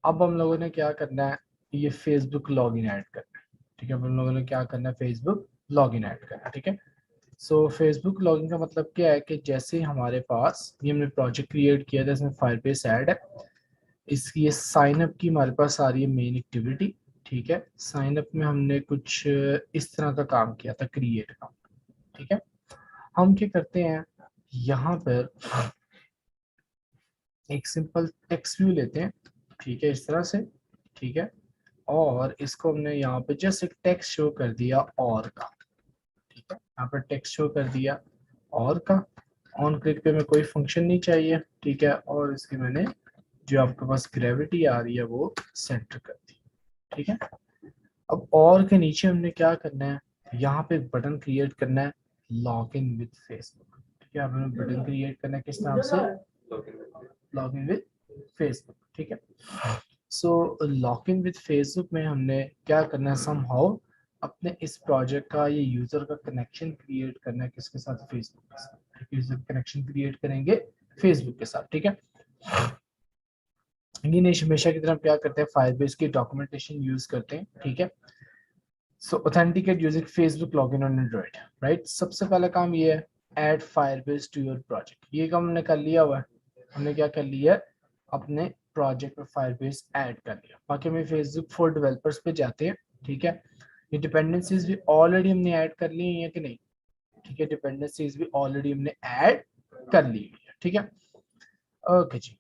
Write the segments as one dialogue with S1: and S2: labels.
S1: अब हम लोगों ने क्या करना है, ये फेसबुक लॉगिन ऐड करना है। ठीक है, अब हम लोगों ने क्या करना है, फेसबुक लॉगिन ऐड करना है। ठीक है, सो फेसबुक लॉगिन का मतलब क्या है कि जैसे ही हमारे पास ये हमने प्रोजेक्ट क्रिएट किया था, इसमें फायरबेस ऐड है, इसकी ये साइन अप की हमारे पास आ रही है मेन एक्टिविटी। ठीक है, साइन अप में हमने कुछ इस तरह का काम किया था, क्रिएट का। ठीक है, हम क्या करते हैं, यहाँ पर एक सिंपल टेक्स्ट व्यू लेते हैं। ठीक है, इस तरह से। ठीक है, और इसको हमने यहाँ पे जस्ट एक टेक्स्ट शो कर दिया और का। ठीक है, यहाँ पर टेक्स्ट शो कर दिया और का। ऑन क्लिक पे में कोई फंक्शन नहीं चाहिए। ठीक है, और इसकी मैंने जो आपके पास ग्रेविटी आ रही है वो सेंटर कर दी। ठीक है, अब और के नीचे हमने क्या करना है, यहाँ पे एक बटन क्रिएट करना है, लॉग इन विद फेसबुक। ठीक है, अब हमें बटन क्रिएट करना है किस नाम से, लॉग इन विद फेसबुक। ठीक है, so log in with Facebook में हमने क्या करना है, समहाउ अपने इस प्रोजेक्ट का, ये यूजर का कनेक्शन क्रिएट करना है किसके साथ, फेसबुक के साथ। यूजर कनेक्शन क्रिएट करेंगे फेसबुक के साथ। ठीक है, ये नहीं हमेशा की तरह हम क्या करते हैं, फायरबेस की डॉक्यूमेंटेशन यूज करते हैं। ठीक है, so authenticate using Facebook login on Android. Right, सबसे पहला काम ये है, add Firebase to your project. ये काम हमने कर लिया हुआ है। हमने क्या कर लिया है, अपने प्रोजेक्ट में फायरबेस ऐड कर लिया। बाकी हमें फेसबुक फॉर डेवलपर्स पे जाते हैं। ठीक है, ये डिपेंडेंसीज भी ऑलरेडी हमने ऐड कर ली है कि नहीं। ठीक है, डिपेंडेंसीज भी ऑलरेडी हमने ऐड कर ली है। ठीक है, ओके जी।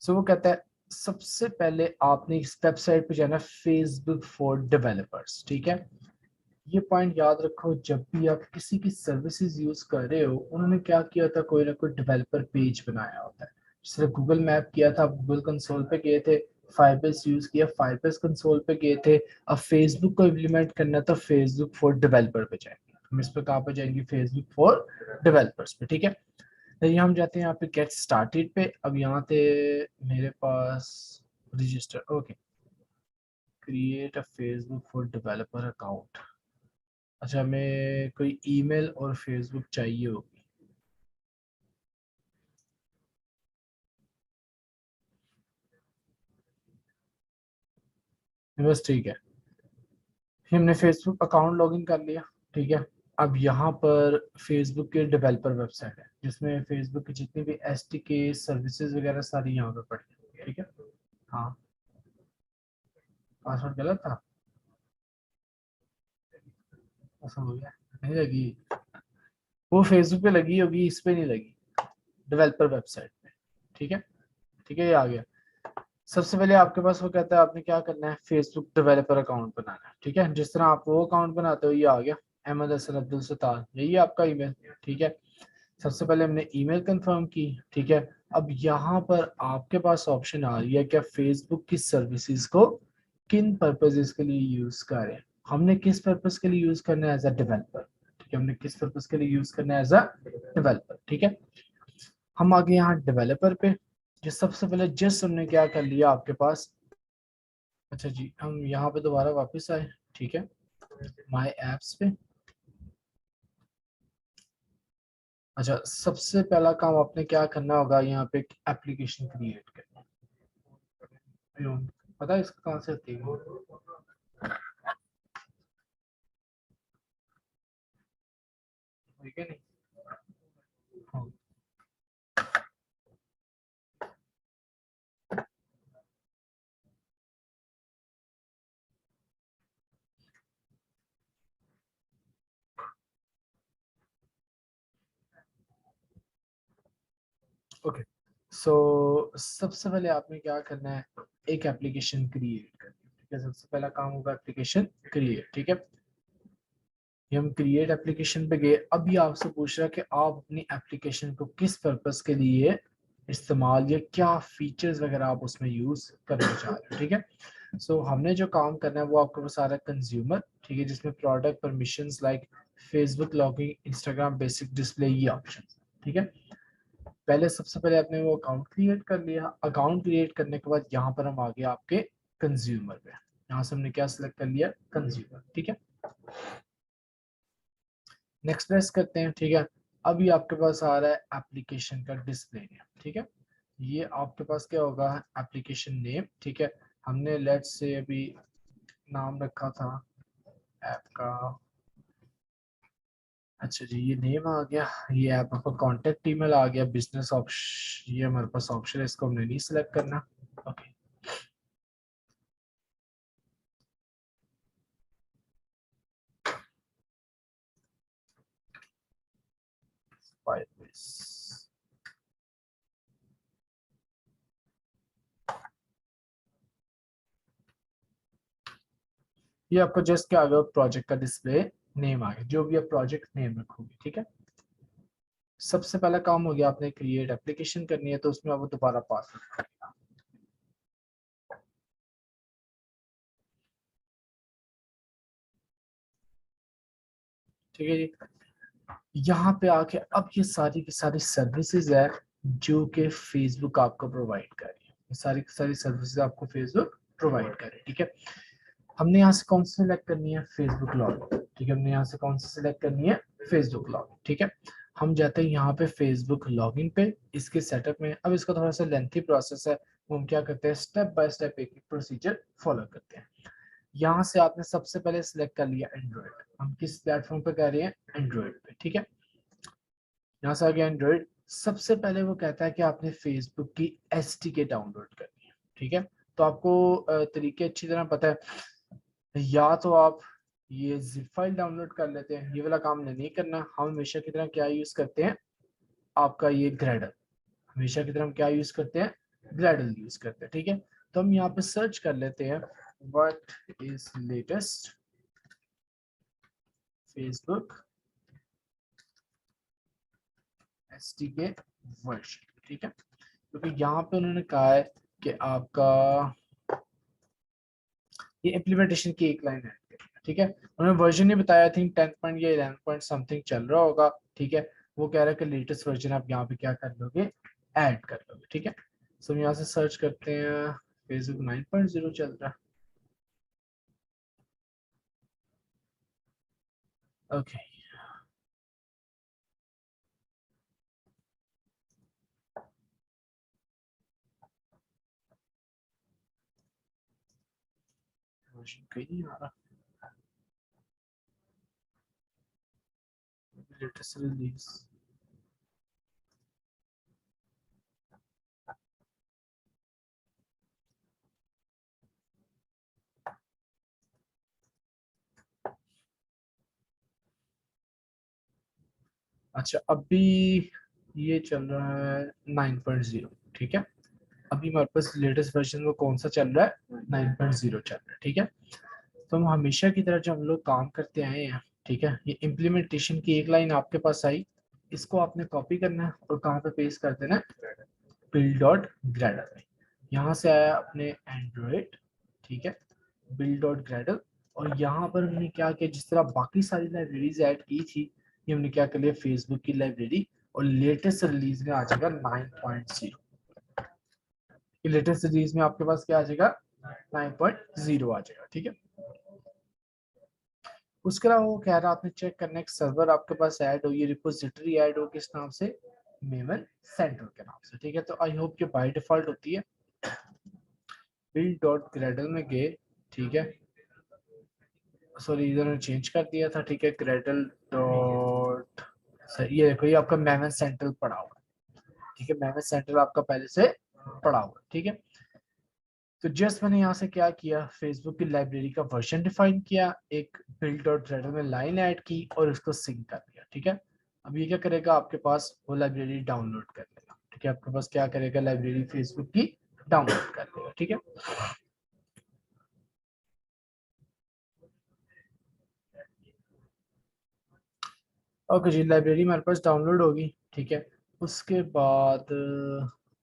S1: सो वो कहता है सबसे पहले आपने इस वेबसाइट पे जाना, फेसबुक फॉर डेवलपर्स। ठीक है, ये पॉइंट याद रखो, जब भी आप किसी की सर्विसेज यूज कर रहे हो, उन्होंने क्या किया था, कोई ना कोई डेवलपर पेज बनाया होता है। जैसे गूगल मैप किया था, गूगल कंसोल पे गए थे, फाइरबेस यूज किया, फाइरबेस कंसोल पे गए थे। अब फेसबुक को इम्प्लीमेंट करना था, फेसबुक फॉर डेवलपर पे जाएंगे हम। इस पे कहाँ पे जाएंगे, फेसबुक फॉर डेवलपर्स पे। ठीक है, तो ये हम जाते हैं यहाँ पे गेट स्टार्टेड पे। अब यहाँ पे मेरे पास register, okay, create a Facebook for developer account. अच्छा, हमें कोई ईमेल और फेसबुक चाहिए होगी। बस ठीक है, हमने फेसबुक अकाउंट लॉगिन कर लिया। ठीक है, अब यहाँ पर फेसबुक के डेवलपर वेबसाइट है, जिसमें फेसबुक की जितनी भी एस टी के सर्विसेज वगैरह सारी यहाँ पे पड़ी है। ठीक है, हाँ, पासवर्ड गलत था, ऐसा हो गया, नहीं लगी। वो फेसबुक पे लगी होगी, इस पे नहीं लगी, डेवलपर वेबसाइट पे। ठीक है, ठीक है, ये आ गया। सबसे पहले आपके पास वो कहता है आपने क्या करना है, फेसबुक डेवलपर अकाउंट बनाना है। ठीक है, जिस तरह आप वो अकाउंट बनाते हो, ये आ गया, अहमद हसन अब्दुल सत्तार, यही है आपका ईमेल। ठीक है, सबसे पहले हमने ईमेल कंफर्म की। ठीक है, अब यहाँ पर आपके पास ऑप्शन आ रही है कि फेसबुक की सर्विसेज को किन पर्पजेस के लिए यूज करें। हमने किस पर्पज के लिए यूज करना है, एज अ डेवलपर। ठीक है, हमने किस पर्पज के लिए यूज करना है, एज अ डेवलपर। ठीक है, हम आगे यहाँ डेवलपर पे, जो सबसे पहले जस्ट हमने क्या कर लिया आपके पास। अच्छा जी, हम यहाँ पे दोबारा वापस आए। ठीक है, माय एप्स पे। अच्छा, सबसे पहला काम आपने क्या करना होगा, यहाँ पे एक एप्लीकेशन क्रिएट करना है। पता है इसका कहाँ से आती है, ठीक है नहीं। हाँ, ओके, सो सबसे पहले आपने क्या करना है, एक एप्लीकेशन क्रिएट करनी है। ठीक है, सबसे पहला काम होगा एप्लीकेशन क्रिएट। ठीक है, ये हम क्रिएट एप्लीकेशन पे गए। अभी आपसे पूछ रहा है कि आप अपनी एप्लीकेशन को किस पर्पस के लिए इस्तेमाल, या क्या फीचर्स वगैरह आप उसमें यूज करना चाह रहे हो। ठीक है, सो हमने जो काम करना है वो आपके पास आ रहा है कंज्यूमर। ठीक है, जिसमें product permissions like Facebook logging, Instagram basic display, ये ऑप्शन। ठीक है, पहले सबसे पहले आपने वो अकाउंट क्रिएट कर लिया। अकाउंट क्रिएट करने के बाद यहाँ पर हम आ गए आपके कंज्यूमर पे। यहाँ से हमने क्या सिलेक्ट कर लिया, कंज्यूमर। ठीक है, नेक्स्ट प्रेस करते हैं। ठीक है, अभी आपके पास आ रहा है एप्लीकेशन का डिस्प्ले नेम। ठीक है, ये आपके पास क्या होगा, एप्लीकेशन नेम, ठीक है। हमने लेट्स से अभी नाम रखा था ऐप का, अच्छा जी ये नेम आ गया, ये ऐप आपका कॉन्टेक्ट ईमेल आ गया, बिजनेस ऑप्शन ये हमारे पास ऑप्शन है, इसको हमने नहीं सिलेक्ट करना। ओके फाइल, ये आपको जस्ट क्या आ गया, प्रोजेक्ट का डिस्प्ले नेम आ गया, जो भी आप प्रोजेक्ट नेम रखोगे, ठीक है। सबसे पहला काम हो गया, आपने क्रिएट एप्लीकेशन करनी है, तो उसमें आपको दोबारा पासवर्ड, ठीक है जी। यहाँ पे आके अब ये सारी की सारी सर्विसेज है जो कि फेसबुक आपको प्रोवाइड कर रही है, ये सारी की सारी सर्विसेज आपको फेसबुक प्रोवाइड कर रही है, ठीक है। हमने यहाँ से कौन सी सिलेक्ट करनी है, फेसबुक लॉगिन, ठीक है। हमने यहाँ से कौन सी सिलेक्ट करनी है, फेसबुक लॉगिन, ठीक है। हम जाते हैं यहाँ पे फेसबुक लॉगिन पे, इसके सेटअप में। अब इसका थोड़ा सा लेंथी प्रोसेस है, वो हम क्या करते हैं, स्टेप बाय स्टेप एक प्रोसीजर फॉलो करते हैं। यहाँ से आपने सबसे पहले सिलेक्ट कर लिया एंड्रॉइड, हम किस प्लेटफॉर्म पे कर रहे हैं, एंड्रॉइड पे, ठीक है। यहाँ से आ गया एंड्रॉइड, सबसे पहले वो कहता है कि आपने फेसबुक की एसडीके डाउनलोड करनी है, ठीक है। तो आपको तरीके अच्छी तरह पता है, या तो आप ये जिप फाइल डाउनलोड कर लेते हैं, ये वाला काम नहीं करना। हम हमेशा की तरह क्या यूज करते हैं, आपका ये ग्रेडल, हमेशा की तरह हम क्या यूज करते हैं, ग्रेडल यूज करते हैं, ठीक है। तो हम यहाँ पे सर्च कर लेते हैं, what is latest Facebook SDK version, ठीक है। क्योंकि यहाँ पे उन्होंने कहा है कि आपका ये इम्प्लीमेंटेशन की एक लाइन है, ठीक है। उन्होंने वर्जन नहीं बताया, थी 10 पॉइंट या 11 पॉइंट समथिंग चल रहा होगा, ठीक है। वो कह रहा है कि लेटेस्ट वर्जन आप यहाँ पे क्या कर लोगे, ऐड कर लोगे, ठीक है। सो हम यहाँ से सर्च करते हैं, फेसबुक 9.0 चल रहा है, ओके। वर्जन कहीं नहीं आ रहा, लेटेस्ट रिलीज, अच्छा अभी ये चल रहा है 9.0, ठीक है। अभी हमारे पास लेटेस्ट वर्जन वो कौन सा चल रहा है, 9.0 चल रहा है, ठीक है। तो हम हमेशा की तरह जो हम लोग काम करते आए हैं, ठीक है, ये इम्प्लीमेंटेशन की एक लाइन आपके पास आई, इसको आपने कॉपी करना है और कहाँ पे पेस्ट कर देना है, बिल्ड डॉट ग्रेडल में। यहाँ से आया अपने एंड्रॉइड, ठीक है, बिल्ड डॉट ग्रेडल। और यहाँ पर हमने क्या किया, जिस तरह बाकी सारी लाइब्रेरीज ऐड की थी, ये हमने क्या कर लिया, फेसबुक की लाइब्रेरी, और लेटेस्ट रिलीज में आ जाएगा 9.0। लेटेस्ट रिलीज में आपके पास क्या आ जाएगा, 9.0 आ जाएगा, ठीक है। उसके अलावा वो कह रहा है आपने चेक करना है, एक सर्वर आपके पास ऐड हो, ये रिपोजिटरी ऐड हो किस नाम से, मेमन सेंटर के नाम से, ठीक है। तो आई होप ये बाय डिफॉल्ट होती है, बिल्ड डॉट ग्रेडल में गए, ठीक है। सॉरी इधर ने चेंज कर दिया था, ठीक है, ग्रेडल डॉट, सही ये देखो, ये आपका मेमन सेंट्रल पड़ा हुआ है, ठीक है। मेमन सेंट्रल आपका पहले से पड़ा हुआ है, ठीक है। तो जस्ट मैंने यहाँ से क्या किया, फेसबुक की लाइब्रेरी का वर्जन डिफाइन किया, एक बिल्ड डॉट ग्रेडल में लाइन ऐड की और उसको सिंक कर दिया, ठीक है। अब ये क्या करेगा, आपके पास वो लाइब्रेरी डाउनलोड कर लेगा, ठीक है। आपके पास क्या करेगा, लाइब्रेरी फेसबुक की डाउनलोड कर लेगा, ठीक है। ओके जी, लाइब्रेरी हमारे पास डाउनलोड होगी, ठीक है। उसके बाद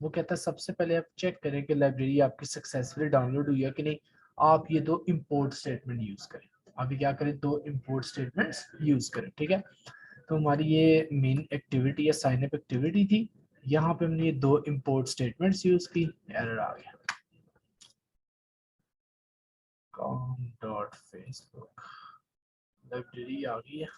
S1: वो कहता है सबसे पहले आप चेक करें कि लाइब्रेरी आपकी सक्सेसफुली डाउनलोड हुई है कि नहीं। आप ये दो इंपोर्ट स्टेटमेंट यूज करें, अभी क्या करें, दो इंपोर्ट स्टेटमेंट्स यूज करें, ठीक है। तो हमारी ये मेन एक्टिविटी या साइन अप एक्टिविटी थी, यहाँ पे हमने ये दो इंपोर्ट स्टेटमेंट्स यूज की, एरर आ गया, com डॉट फेसबुक, लाइब्रेरी आ गई है।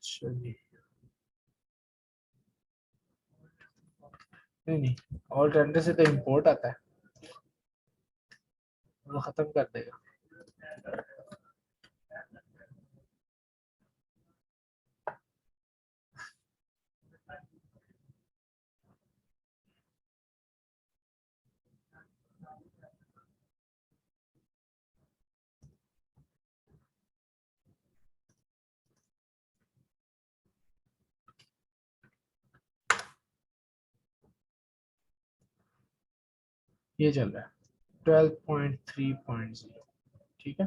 S1: चलिए, नहीं ऑल टेंडर से तो इंपोर्ट आता है, वो खत्म कर देगा। ये चल रहा है 12.3.0, ठीक है।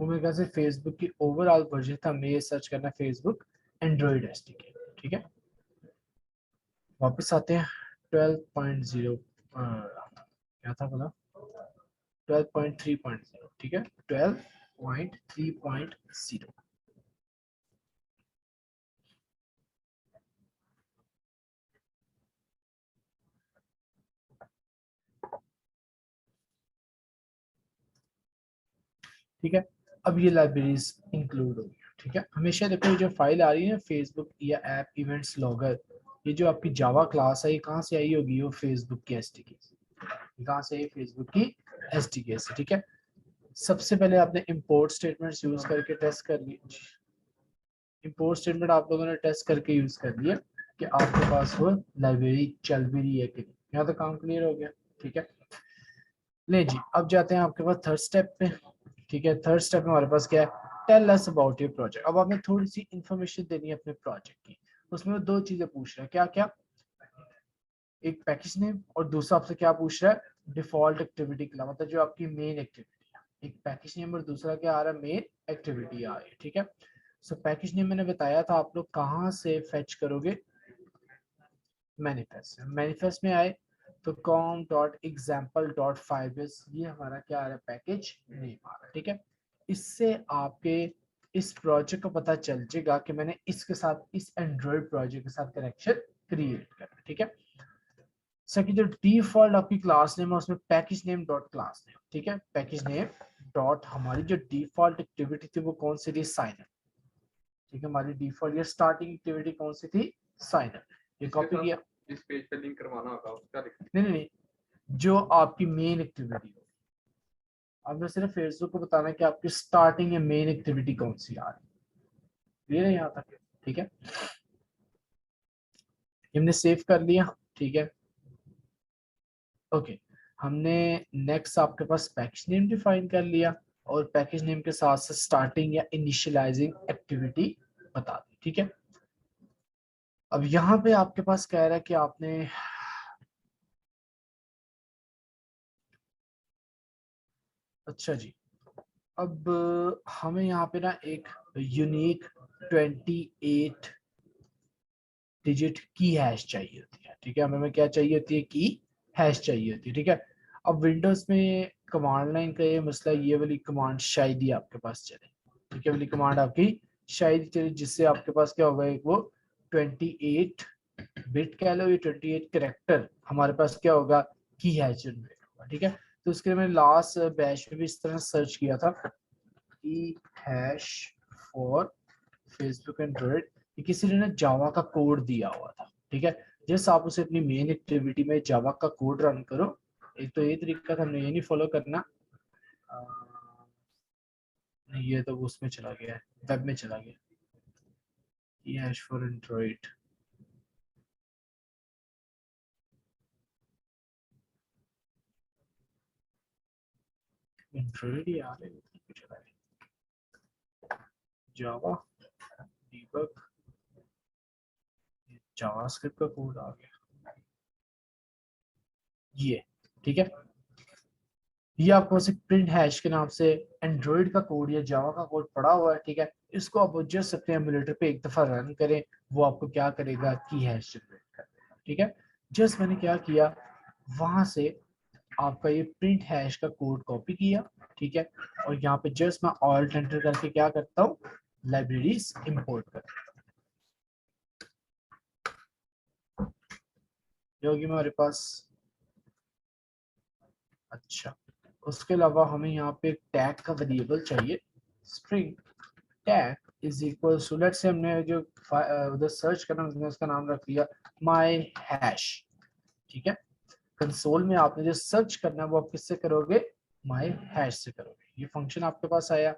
S1: वो मेरे ख्याल से फेसबुक की ओवरऑल वर्जन था, हमें ये सर्च करना फेसबुक एंड्रॉइड एसडीके, ठीक है। वापस आते हैं 12.0, क्या था बोला, 12.3.0, ठीक है, 12.3.0। ठीक है, अब ये लाइब्रेरीज इंक्लूड होगी, ठीक है। हमेशा देखो ये जो फाइल आ रही है फेसबुक या ऐप इवेंट्स लॉगर, ये जो आपकी जावा क्लास है, ये कहाँ से आई होगी, वो फेसबुक की एसडीके से, कहाँ से आई, फेसबुक की एसडीके से, ठीक है। सबसे पहले आपने इंपोर्ट स्टेटमेंट्स यूज करके टेस्ट कर लिए, इंपोर्ट स्टेटमेंट आप लोगों ने टेस्ट करके यूज कर लिया कि आपके पास वो लाइब्रेरी चल भी रही है कि नहीं। यहाँ तो काम क्लियर हो गया, ठीक है। ले जी, अब जाते हैं आपके पास थर्ड स्टेप पे, ठीक है। थर्ड स्टेप में हमारे पास क्या है, tell us about your project. अब आपने थोड़ी सी इंफॉर्मेशन देनी है अपने प्रोजेक्ट की, उसमें वो दो चीजें पूछ रहा है, क्या क्या, एक पैकेज नेम और दूसरा आपसे क्या पूछ रहा है, डिफॉल्ट एक्टिविटी क्लास, मतलब जो आपकी मेन एक्टिविटी है। एक पैकेज नेम और दूसरा क्या आ रहा है, मेन एक्टिविटी आ रही है, ठीक है। सो पैकेज नेम मैंने बताया था, आप लोग कहाँ से फेच करोगे, मैनिफेस्ट, मैनिफेस्ट में आए तो com.example.5s, ये हमारा क्या आ रहा है, पैकेज नेम आ रहा है, ठीक है। इससे आपके इस प्रोजेक्ट को पता चल जाएगा कि मैंने इसके साथ, इस एंड्रॉइड प्रोजेक्ट के साथ कनेक्शन क्रिएट करना, ठीक है। सेकंड, जो डिफॉल्ट आपकी क्लास नेम है उसमें package name dot class name, ठीक है। पैकेज नेम डॉट, हमारी जो डिफॉल्ट एक्टिविटी थी वो कौन सी थी, साइन अप, ठीक है। हमारी डिफॉल्ट या स्टार्टिंग एक्टिविटी कौन सी थी, साइन अप। ये कॉपी किया,
S2: इस पेज पे लिंक करवाना होगा उसका
S1: नहीं, जो आपकी मेन एक्टिविटी हो, आपने सिर्फ फेसबुक को बताना है कि आपकी स्टार्टिंग या मेन एक्टिविटी कौन सी आ रही है, ये यहाँ तक, ठीक है। हमने सेव कर लिया, ठीक है, ओके। हमने नेक्स्ट आपके पास पैकेज नेम डिफाइन कर लिया और पैकेज नेम के साथ साथ स्टार्टिंग या इनिशियलाइजिंग एक्टिविटी बता दी, ठीक है। अब यहाँ पे आपके पास कह रहा है कि आपने, अच्छा जी, अब हमें यहाँ पे ना एक यूनिक 28 डिजिट की हैश चाहिए होती है, ठीक है। हमें क्या चाहिए होती है, की हैश चाहिए होती है, ठीक है। अब विंडोज में कमांड लाइन का ये मसला, ये वाली कमांड शायद ही आपके पास चले, ठीक है। वाली कमांड आपकी शायद ही चले, जिससे आपके पास क्या होगा, एक वो 28 बिट कह लो, ये 28 कैरेक्टर हमारे पास क्या होगा, की हैश जनरेट होगा, ठीक है। तो उसके लिए मैंने लास्ट बैच में भी इस तरह सर्च किया था, की हैश फॉर फेसबुक एंड्रॉइड, किसी ने ना जावा का कोड दिया हुआ था, ठीक है। जैसे आप उसे अपनी मेन एक्टिविटी में जावा का कोड रन करो, एक तो ये तरीका था, हमने ये नहीं फॉलो करना, ये तो उसमें चला गया है, वेब में चला गया, ये हैश फॉर एंड्रॉइड, एंड्रॉइड ही आ रहे हैं, चला गया जावा डीबग, जावास्क्रिप्ट का कोड आ गया, ये, ठीक है। ये आपको एक प्रिंट हैश के नाम से एंड्रॉइड का कोड या जावा का कोड पड़ा हुआ है, ठीक है। इसको आप जस्ट अपने एमुलेटर पे एक दफा रन करें, वो आपको क्या करेगा, की हैश जनरेट कर देगा, ठीक है। जस्ट मैंने क्या किया, वहां से आपका ये प्रिंट हैश का कोड कॉपी किया, ठीक है। और यहाँ पे जस्ट मैं ऑल्ट एंटर करके क्या करता हूँ, लाइब्रेरीज इंपोर्ट करता हूँ, ये होगी हमारे पास। अच्छा, उसके अलावा हमें यहाँ पे टैग का वेरिएबल चाहिए, string tag is equal to, let's say हमने जो उधर सर्च करना हमने उसका नाम रख लिया माई हैश, ठीक है। कंसोल में आपने जो सर्च करना है वो आप किससे करोगे, माई हैश से करोगे। ये फंक्शन आपके पास आया।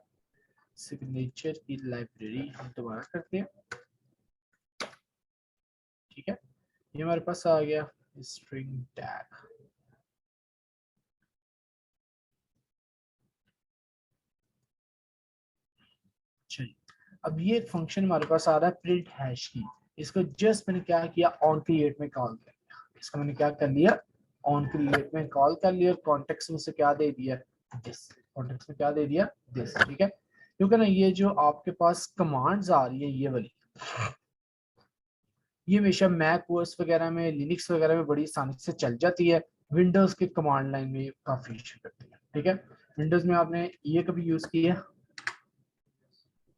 S1: सिग्नेचर की लाइब्रेरी हम दोबारा करते हैं, ठीक है। ये हमारे पास आ गया स्ट्रिंग टैग। चलिए अब ये एक फंक्शन हमारे पास आ रहा है प्रिंट हैश की। इसको जस्ट मैंने क्या किया, ऑन क्रिएट में कॉल कर लिया। इसका मैंने क्या कर लिया, ऑन क्रिएट में कॉल कर लिया। कॉन्टेक्स्ट में से क्या दे दिया, दिस। कॉन्टेक्स्ट में क्या दे दिया, दिस, ठीक है। क्योंकि ना ये जो आपके पास कमांड्स आ रही है ये वाली, ये हमेशा मैक ओएस वगैरह में, लिनक्स वगैरह में बड़ी आसानी से चल जाती है। विंडोज के कमांड लाइन में काफी इशू करती है, ठीक है। विंडोज में आपने ये कभी यूज किया,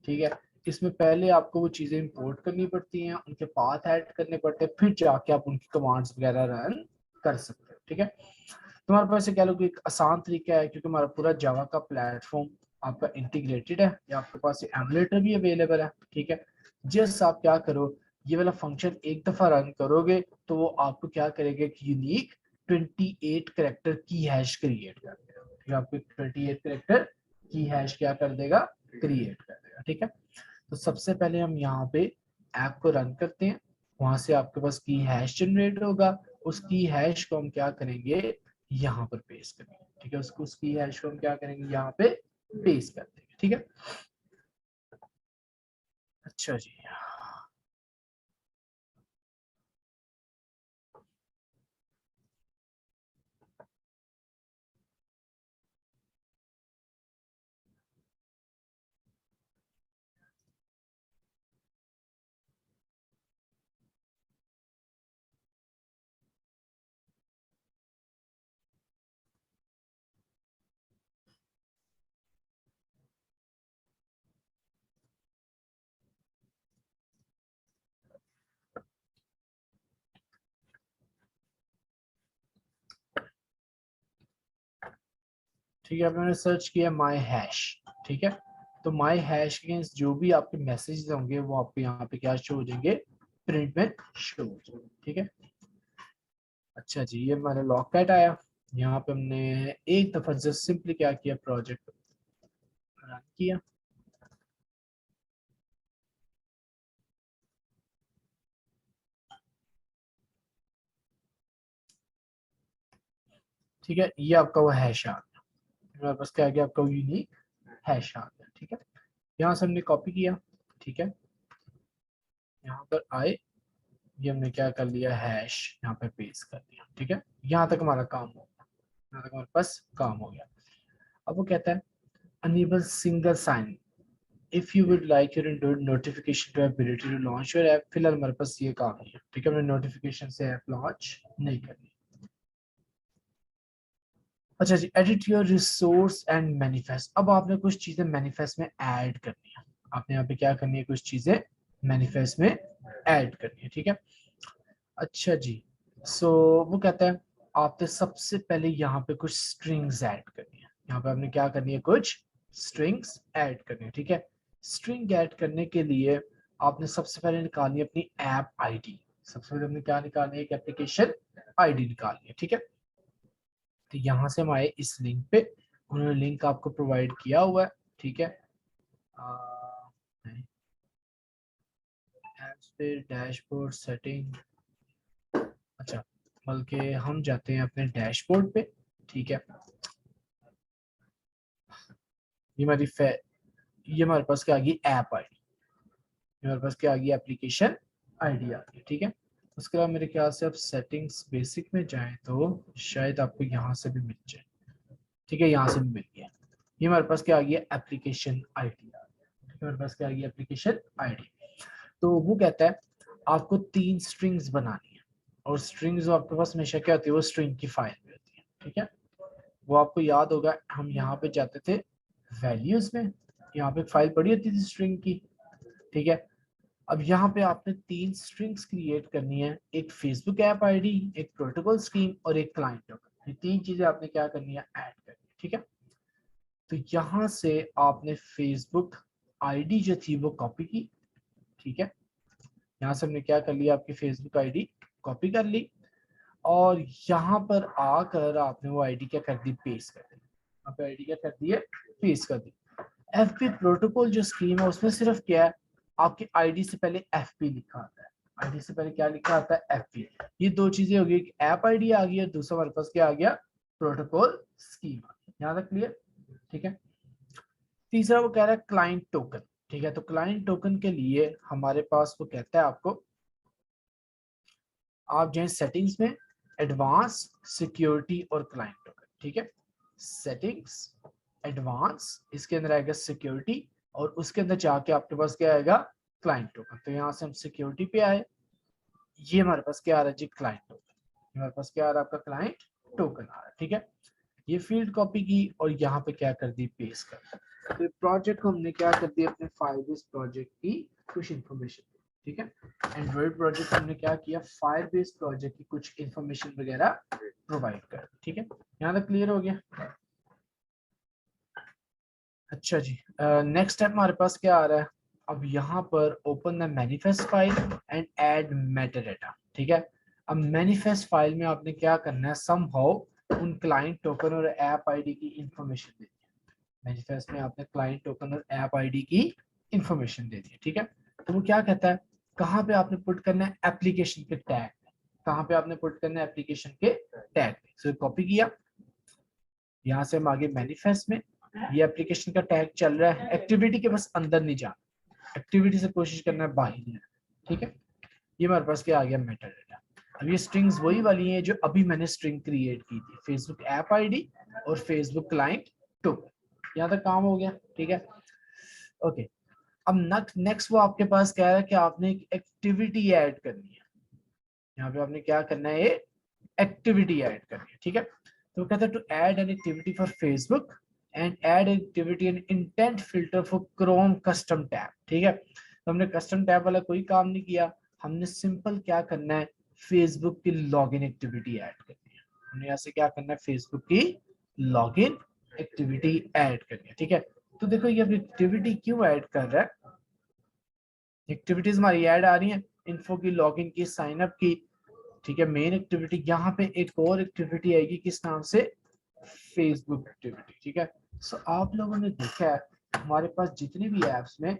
S1: ठीक है। इसमें पहले आपको वो चीजें इंपोर्ट करनी पड़ती हैं, उनके पाथ ऐड करने पड़ते हैं, फिर जाके आप उनकी कमांड्स वगैरह रन कर सकते हो, ठीक है। तुम्हारे पास कह लो कि एक आसान तरीका है, क्योंकि हमारा पूरा जावा का प्लेटफॉर्म आपका इंटीग्रेटेड है, या आपके पास एमुलेटर भी अवेलेबल है, ठीक है। जस्ट आप क्या करो, ये वाला फंक्शन एक दफा रन करोगे तो वो आपको क्या करेगा, एक यूनिक 28 करेक्टर की हैश क्रिएट कर देगा, ठीक है। आपको 28 करेक्टर की हैश क्या कर देगा, क्रिएट कर देगा, ठीक है। तो सबसे पहले हम यहाँ पे ऐप को रन करते हैं, वहां से आपके पास की हैश जनरेट होगा। उस की हैश को हम क्या करेंगे, यहाँ पर पेस्ट करेंगे, ठीक है। उसको उसकी हैश को हम क्या करेंगे, यहाँ पे पेस्ट कर देंगे, ठीक है। अच्छा जी, ठीक है। अब मैंने सर्च किया माई हैश, ठीक है। तो माई हैश के जो भी आपके मैसेज होंगे वो आपको यहाँ पे क्या शो हो जाएंगे, प्रिंट में शो हो जाएंगे, ठीक है। अच्छा जी, ये हमारा लॉग कैट आया। यहाँ पे हमने एक दफा जस्ट सिंपली क्या किया, प्रोजेक्ट रन किया, ठीक है। ये आपका वो हैश आ गया, मेरे पास क्या आ गया, आपका यूनिक हैश आ गया, ठीक है। यहाँ से हमने कॉपी किया, ठीक है। यहाँ पर आए, ये हमने क्या कर लिया, हैश यहाँ पे पेस्ट कर दिया, ठीक है। यहाँ तक हमारा काम हो गया, यहाँ तक हमारे पास काम हो गया। अब वो कहता है enable single sign if you would like your notification to ability to launch your app। फिलहाल हमारे पास ये काम नहीं है, ठीक है। हमने नोटिफिकेशन से ऐप लॉन्च नहीं करनी। अच्छा जी, edit your resource and manifest. अब आपने कुछ चीजें मैनिफेस्ट में ऐड करनी है। आपने यहाँ पे क्या करनी है, कुछ चीजें मैनिफेस्ट में ऐड करनी है, ठीक है। अच्छा जी, सो वो कहता है आपने सबसे पहले यहाँ पे कुछ स्ट्रिंग्स ऐड करनी है। यहाँ पे आपने क्या करनी है, कुछ स्ट्रिंग्स ऐड करनी है, ठीक है। स्ट्रिंग ऐड करने के लिए आपने सबसे पहले निकालनी है अपनी ऐप आईडी। सबसे पहले हमने क्या निकालनी है, एक एप्लीकेशन आईडी निकालनी है, ठीक है। तो यहाँ से हम आए इस लिंक पे, उन्होंने लिंक आपको प्रोवाइड किया हुआ है, ठीक है। एप्स पे डैशबोर्ड सेटिंग, अच्छा, बल्कि हम जाते हैं अपने डैशबोर्ड पे, ठीक है। ये हमारी ये हमारे पास क्या आ गई, ऐप आईडी। हमारे पास क्या आ गई, एप्लीकेशन आईडी आ गई, ठीक है। उसके बाद मेरे ख्याल से आप सेटिंग्स बेसिक में जाएं तो शायद आपको यहाँ से भी मिल जाए, ठीक है। यहाँ से भी मिल गया। ये हमारे पास क्या आ गया, एप्लीकेशन आईडी आ गया, हमारे पास क्या आ गया, एप्लीकेशन आईडी। तो वो कहता है आपको 3 स्ट्रिंग्स बनानी है, और स्ट्रिंग्स जो आपके पास हमेशा क्या होती है, वो स्ट्रिंग की फाइल में होती है, ठीक है। वो आपको याद होगा, हम यहाँ पे जाते थे वैल्यूज में, यहाँ पे एक फाइल पड़ी होती थी स्ट्रिंग की, ठीक है। अब यहाँ पे आपने 3 स्ट्रिंग्स क्रिएट करनी है, एक फेसबुक ऐप आईडी, एक प्रोटोकॉल स्कीम और एक क्लाइंट टोकन। ये 3 चीजें आपने क्या करनी है, ऐड करनी है, ठीक है। तो यहाँ से आपने फेसबुक आईडी जो थी वो कॉपी की, ठीक है। यहाँ से हमने क्या कर लिया, आपकी फेसबुक आईडी कॉपी कर ली, और यहाँ पर आकर आपने वो आईडी क्या कर दी, पेस्ट कर दी। यहाँ पे आईडी क्या कर दी है, पेस्ट कर दी। एफपी प्रोटोकॉल जो स्कीम है उसमें सिर्फ क्या है, आपकी आईडी से पहले एफपी लिखा आता है। आईडी से पहले क्या लिखा आता है, एफपी। ये दो चीजें हो गई, एक ऐप आईडी आ गई है, दूसरा हमारे पास क्या आ गया, प्रोटोकॉल स्कीम आ गई। यहाँ तक क्लियर, ठीक है। तीसरा वो कह रहा है क्लाइंट टोकन, ठीक है। तो क्लाइंट टोकन के लिए हमारे पास वो कहता है आपको, आप जाए सेटिंग्स में, एडवांस, सिक्योरिटी और क्लाइंट टोकन, ठीक है। सेटिंग्स, एडवांस, इसके अंदर आएगा सिक्योरिटी, और उसके अंदर जाके आपके पास क्या आएगा, क्लाइंट टोकन। तो यहाँ से हम सिक्योरिटी पे आए, ये हमारे पास क्या आ रहा है जी, क्लाइंट टोकन। हमारे पास क्या आ रहा है, आपका क्लाइंट टोकन आ रहा है, ठीक है। ये फील्ड कॉपी की और यहाँ पे क्या कर दी, पेस्ट कर दी। तो प्रोजेक्ट को हमने क्या कर दिया, अपने फायरबेस प्रोजेक्ट की कुछ इंफॉर्मेशन, ठीक है। एंड्रॉइड प्रोजेक्ट हमने क्या किया, फायरबेस प्रोजेक्ट की कुछ इंफॉर्मेशन वगैरह प्रोवाइड कर, ठीक है। यहाँ तक क्लियर हो गया। अच्छा जी, नेक्स्ट स्टेप हमारे पास क्या आ रहा है, अब यहाँ पर open the manifest file and add metadata, ठीक है। अब मैनिफेस्ट फाइल में आपने क्या करना है, समहाउ उन क्लाइंट टोकन और ऐप आईडी की इंफॉर्मेशन देनी है। मैनिफेस्ट में आपने क्लाइंट टोकन और ऐप आईडी की इंफॉर्मेशन दे दी, ठीक है। तो वो क्या कहता है, कहाँ पे आपने पुट करना है, एप्लीकेशन के टैग, कहाँ पे आपने पुट करना है, एप्लीकेशन के टैग। सो कॉपी किया, यहाँ से हम आगे मैनिफेस्ट में, ये एप्लीकेशन का टैग चल रहा है, एक्टिविटी के बस अंदर नहीं जाना, एक्टिविटी से कोशिश करना है बाहर नहीं, ठीक है। ये हमारे पास क्या आ गया, मेटाडाटा। अब ये स्ट्रिंग्स वही वाली हैं जो अभी मैंने स्ट्रिंग क्रिएट की थी, फेसबुक ऐप आईडी और फेसबुक क्लाइंट टोकन। यहाँ तक काम हो गया, ठीक है। ओके, अब नेक्स्ट वो आपके पास क्या है कि आपने एक एक्टिविटी ऐड करनी है। यहाँ पे आपने क्या करना है, एक्टिविटी ऐड करनी है, ठीक है। तो कहता है to add an activity for Facebook and add activity and intent filter for Chrome custom tab, ठीक है। तो हमने कस्टम टैब वाला कोई काम नहीं किया, हमने सिंपल क्या करना है, फेसबुक की लॉगिन एक्टिविटी ऐड करनी है। हमने यहाँ से क्या करना है, फेसबुक की लॉगिन एक्टिविटी ऐड करनी है, ठीक है। तो देखो ये एक्टिविटी क्यों ऐड कर रहा है, एक्टिविटीज हमारी ऐड आ रही है, इन्फो की, लॉगिन की, साइन अप की, ठीक है। मेन एक्टिविटी, यहाँ पे एक और एक्टिविटी आएगी किस नाम से, फेसबुक एक्टिविटी, ठीक है। सो आप लोगों ने देखा है हमारे पास जितनी भी एप्स में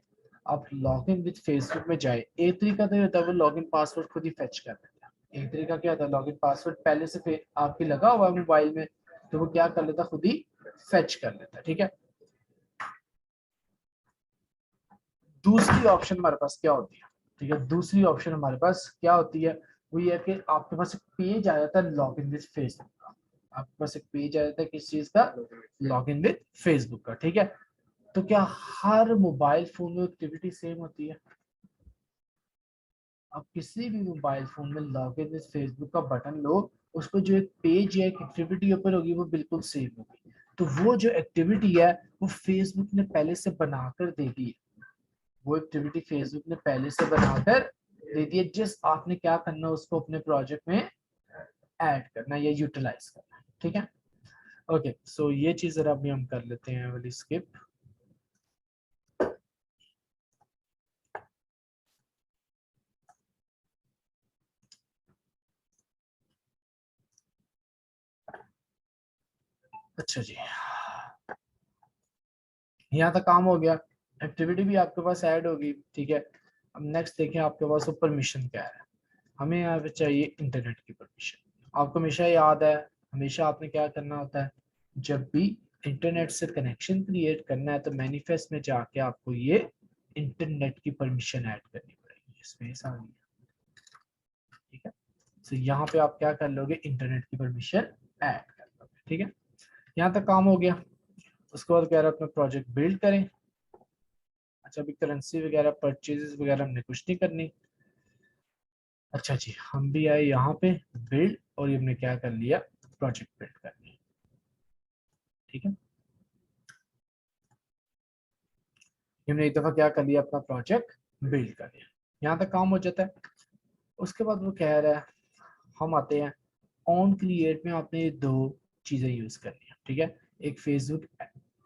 S1: आप लॉगिन विद फेसबुक में जाए, एक तरीका तो होता है वो लॉगिन पासवर्ड खुद ही फेच कर देता है। एक तरीका क्या होता है, लॉगिन पासवर्ड पहले से आपके लगा हुआ है मोबाइल में, तो वो क्या कर लेता है, खुद ही फेच कर लेता है, ठीक है। दूसरी ऑप्शन हमारे पास क्या होती है, ठीक है। दूसरी ऑप्शन हमारे पास क्या होती है, वो ये है कि आपके पास एक पेज आ जाता है लॉगिन विद फेसबुक का। आपके पास एक पेज आ जाता है किस चीज का, लॉगिन विद फेसबुक का, ठीक है। तो क्या हर मोबाइल फोन में एक्टिविटी सेम होती है, आप किसी भी मोबाइल फोन में लॉगिन विद फेसबुक का बटन लो, उस पर जो एक पेज या एक एक्टिविटी ओपन होगी वो बिल्कुल सेम होगी। तो वो जो एक्टिविटी है वो फेसबुक ने पहले से बनाकर दे दी है, वो एक्टिविटी फेसबुक ने पहले से बनाकर दे दी है, जिस आपने क्या करना है, उसको अपने प्रोजेक्ट में ऐड करना या यूटिलाइज करना है, ठीक है। ओके, सो ये चीज जरा अभी हम कर लेते हैं वाली स्किप। अच्छा जी, यहाँ तक काम हो गया, एक्टिविटी भी आपके पास ऐड होगी, ठीक है। अब नेक्स्ट देखें आपके पास परमिशन क्या है, हमें यहाँ पे चाहिए इंटरनेट की परमिशन। आपको हमेशा याद है, हमेशा आपने क्या करना होता है, जब भी इंटरनेट से कनेक्शन क्रिएट करना है तो मैनिफेस्ट में जाके आपको ये इंटरनेट की परमिशन ऐड करनी पड़ेगी, इसमें ऐसा नहीं है, ठीक है। तो यहाँ पे आप क्या कर लोगे, इंटरनेट की परमिशन ऐड कर लोगे, ठीक है। यहाँ तक काम हो गया। उसके बाद कह रहा है अपना प्रोजेक्ट बिल्ड करें। अच्छा, अभी करेंसी वगैरह परचेजेस वगैरह हमने कुछ नहीं करनी। अच्छा जी, हम भी आए यहाँ पे बिल्ड, और ये हमने क्या कर लिया, प्रोजेक्ट बिल्ड कर लिया, ठीक है। हमने एक दफा क्या कर लिया, अपना प्रोजेक्ट बिल्ड कर लिया, यहाँ तक काम हो जाता है। उसके बाद वो कह रहा है, हम आते हैं ऑन क्रिएट में, आपने ये दो चीजें यूज करनी है, ठीक है। एक फेसबुक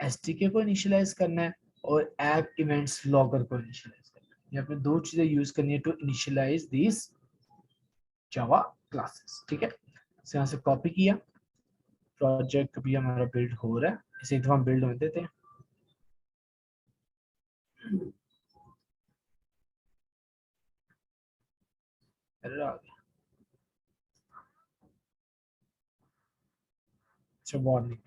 S1: एसडीके को इनिशियलाइज करना है, और ऐप इवेंट्स लॉगर को इनिशियलाइज करना है। ये आपने दो चीजें यूज करनी है to initialize this Java classes. ठीक है, इसे यहाँ से कॉपी किया, प्रोजेक्ट भी हमारा बिल्ड हो रहा है, इसे एक दफा बिल्ड होने देते हैं। एरर आ गया, अच्छा वार्निंग।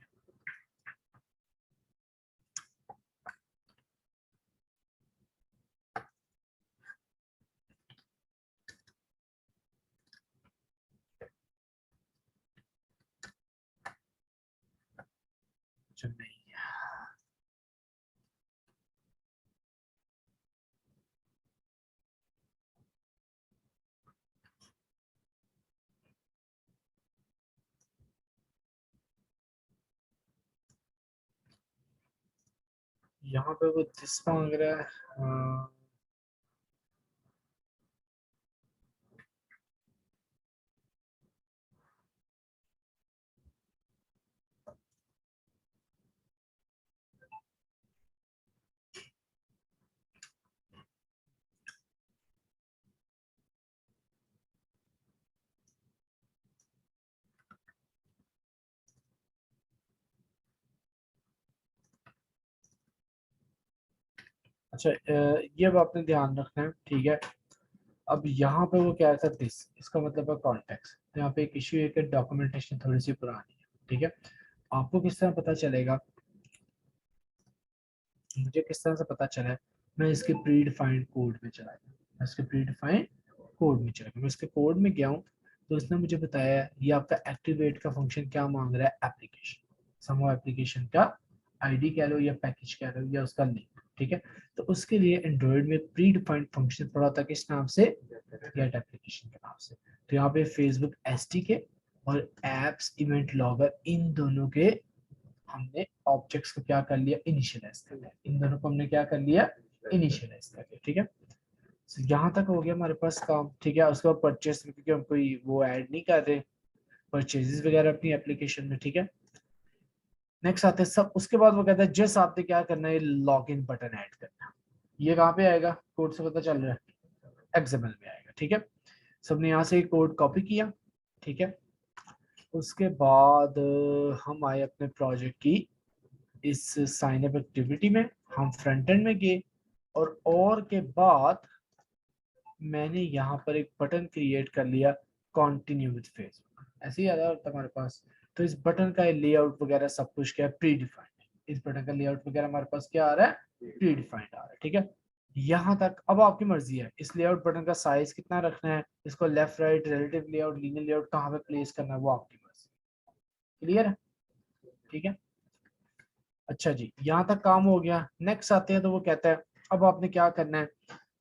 S1: अच्छा नहीं, यहाँ पे वो दिस मांग रहा है। अच्छा ये अब आपने ध्यान रखना है, ठीक है। अब यहाँ पे वो क्या था दिस, इसका मतलब है कॉन्टेक्स्ट। तो यहाँ पे एक इश्यू है कि डॉक्यूमेंटेशन थोड़ी सी पुरानी है, ठीक है। आपको किस तरह पता चलेगा, मुझे किस तरह से पता चला है, मैं इसके प्री डिफाइंड कोड में चला गया, मैं इसके प्री डिफाइंड कोड में चला गया, मैं इसके कोड में गया हूँ, तो इसने मुझे बताया है ये आपका एक्टिवेट का फंक्शन क्या मांग रहा है, एप्लीकेशन, समो एप्लीकेशन का आईडी कह लो या पैकेज कह लो या उसका लिंक, ठीक है। तो उसके लिए एंड्रॉइड में प्री डिफाइंड फंक्शन पड़ा होता है किस नाम से, गेट एप्लीकेशन के नाम से। तो यहाँ पे फेसबुक एसडीके और एप्स इवेंट लॉगर, इन दोनों के हमने ऑब्जेक्ट्स को क्या कर लिया, इनिशियलाइज कर लिया, इन दोनों को हमने क्या कर लिया, इनिशियलाइज कर लिया, ठीक है। So, यहाँ तक हो गया हमारे पास काम, ठीक है। उसके बाद परचेस, क्योंकि हम कोई वो ऐड नहीं कर रहे परचेजेस वगैरह अपनी एप्लीकेशन में, ठीक है। नेक्स्ट आते हैं सब, उसके बाद वो कहता है जस्ट आपने क्या करना है, लॉग इन बटन ऐड करना। ये कहाँ पे आएगा, कोड से पता चल रहा है, एक्सएमएल में आएगा, ठीक है। सबने यहाँ से कोड कॉपी किया, ठीक है। उसके बाद हम आए अपने प्रोजेक्ट की इस साइन अप एक्टिविटी में, हम फ्रंट एंड में गए, और के बाद मैंने यहाँ पर एक बटन क्रिएट कर लिया, कंटिन्यू विद फेसबुक, ऐसे ही आ रहा था हमारे पास। तो इस बटन का लेआउट वगैरह सब कुछ क्या है, प्री डिफाइंड, इस बटन का लेआउट वगैरह हमारे पास क्या आ रहा है, प्री डिफाइंड आ रहा है, ठीक है। यहाँ तक अब आपकी मर्जी है, इस लेआउट बटन का साइज कितना रखना है, इसको left right relative layout linear layout कहाँ पे प्लेस करना है, वो आपकी मर्जी। क्लियर है, ठीक है। अच्छा जी, यहाँ तक काम हो गया। नेक्स्ट आते हैं तो वो कहता है अब आपने क्या करना है,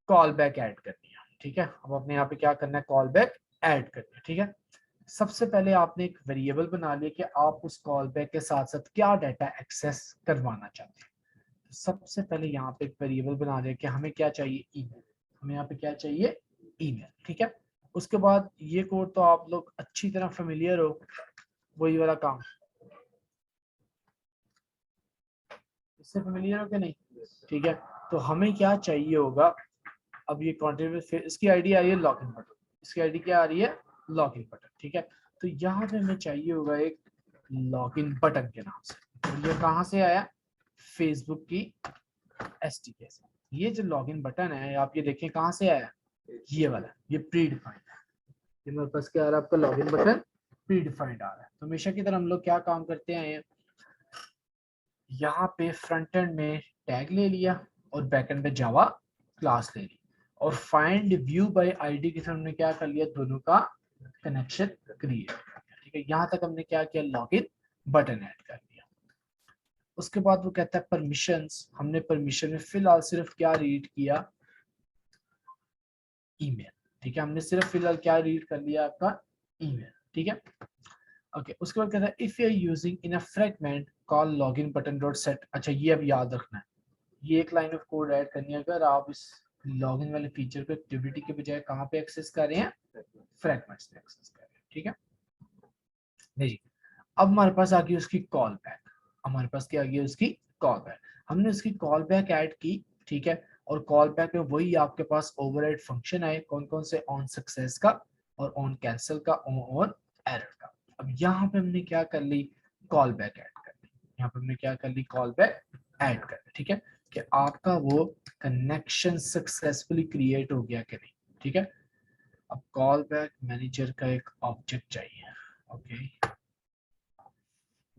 S1: कॉल बैक ऐड करनी है, ठीक है। अब आपने यहाँ पे क्या करना है, कॉल बैक ऐड करनी है, ठीक है। सबसे पहले आपने एक वेरिएबल बना लिया कि आप उस कॉल बैक के साथ साथ क्या डाटा एक्सेस करवाना चाहते हैं। तो सबसे पहले यहाँ पे एक वेरिएबल बना लिया कि हमें क्या चाहिए, ईमेल, हमें यहाँ पे क्या चाहिए, ईमेल, ठीक है। उसके बाद ये कोड तो आप लोग अच्छी तरह फेमिलियर हो, वही वाला काम, इससे फेमिलियर हो कि नहीं, ठीक है। तो हमें क्या चाहिए होगा, अब ये कॉन्ट्रीब्यूट, इसकी आईडी आ रही है लॉगिन बटन, इसकी आईडी क्या आ रही है, लॉगिन बटन, ठीक है। तो यहाँ पे हमें चाहिए होगा एक लॉगिन बटन के नाम से, और ये कहाँ से आया, फेसबुक की एसडीके से। ये जो लॉगिन बटन है आप ये देखें कहाँ से आया, ये वाला, ये प्री डिफाइंड है, ये मेरे पास क्या आ रहा है, आपका लॉगिन बटन प्री डिफाइंड आ रहा है। तो हमेशा की तरह हम लोग क्या काम करते हैं, यहाँ पे फ्रंट एंड में टैग ले लिया और बैक एंड पे जावा क्लास ले ली, और फाइंड व्यू बाय आईडी के साथ हमने क्या कर लिया, दोनों का कनेक्शन क्रिएट कर लिया, ठीक है। यहाँ तक हमने क्या किया, लॉगिन बटन ऐड कर दिया। उसके बाद वो कहता है परमिशंस, हमने परमिशन में फिलहाल सिर्फ क्या रीड किया, ईमेल, ठीक है। हमने सिर्फ फिलहाल क्या रीड कर लिया, आपका ईमेल, ठीक है। ओके, उसके बाद कहता है if you are using in a fragment call login button dot set. अच्छा ये अब याद रखना है, ये एक लाइन ऑफ कोड ऐड करनी है अगर आप इस लॉगिन वाले फीचर को एक्टिविटी के बजाय कहाँ पे एक्सेस कर रहे हैं, फ्रैगमेंट्स पे एक्सेस कर रहे हैं, ठीक है। नहीं जी, अब हमारे पास आ गई उसकी कॉल बैक, हमारे पास क्या आ गई उसकी कॉल बैक, हमने उसकी कॉल बैक ऐड की, ठीक है, और कॉल बैक में वही आपके पास ओवरराइड फंक्शन आए, कौन कौन से, ऑन सक्सेस का और ऑन कैंसिल का, ऑन एरर का। अब यहाँ पे हमने क्या कर ली, कॉल बैक ऐड कर ली, यहाँ पे हमने क्या कर ली, कॉल बैक ऐड कर ली, ठीक है, कि आपका वो कनेक्शन सक्सेसफुली क्रिएट हो गया कि नहीं, ठीक है। अब कॉल बैक मैनेजर का एक ऑब्जेक्ट चाहिए, ओके,